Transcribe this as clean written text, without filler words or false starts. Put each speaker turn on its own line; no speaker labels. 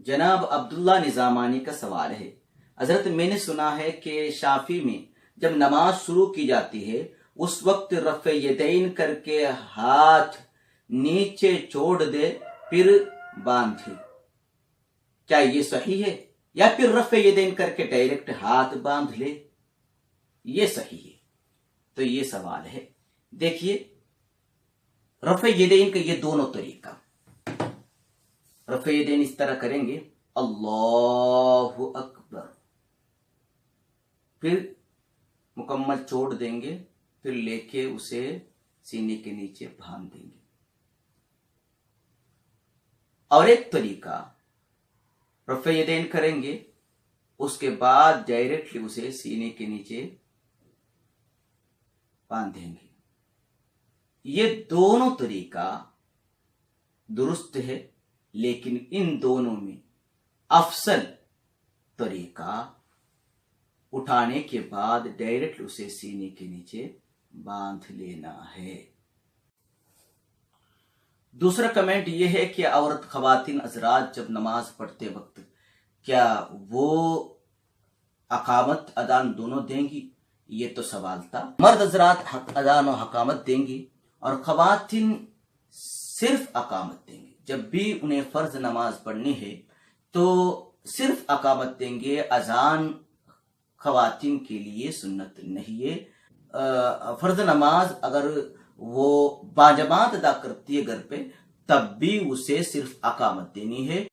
جناب عبداللہ نظامانی کا سوال ہے، حضرت میں نے سنا ہے کہ شافی میں جب نماز شروع کی جاتی ہے اس وقت رفع یدین کر کے ہاتھ نیچے چھوڑ دے پھر باندھے، کیا یہ صحیح ہے؟ یا پھر رفع یدین کر کے ڈائریکٹ ہاتھ باندھ لے؟ یہ صحیح ہے؟ تو یہ سوال ہے۔ دیکھیے، رفع یدین کا یہ دونوں طریقہ، رفع یدین اس طرح کریں گے، اللہ اکبر، پھر مکمل چھوڑ دیں گے، پھر لے کے اسے سینے کے نیچے باندھ دیں گے۔ اور ایک طریقہ، رفع یدین کریں گے، اس کے بعد ڈائریکٹلی اسے سینے کے نیچے باندھیں گے۔ یہ دونوں طریقہ درست ہے، لیکن ان دونوں میں افضل طریقہ اٹھانے کے بعد ڈائریکٹ اسے سینے کے نیچے باندھ لینا ہے۔ دوسرا کمنٹ یہ ہے کہ عورت خواتین حضرات جب نماز پڑھتے وقت کیا وہ اقامت اذان دونوں دیں گی؟ یہ تو سوال تھا۔ مرد حضرات اذان و اقامت دیں گی اور خواتین صرف اقامت دیں گے۔ جب بھی انہیں فرض نماز پڑھنی ہے تو صرف اقامت دیں گے، اذان خواتین کے لیے سنت نہیں ہے۔ فرض نماز اگر وہ باجماعت ادا کرتی ہے گھر پہ، تب بھی اسے صرف اقامت دینی ہے۔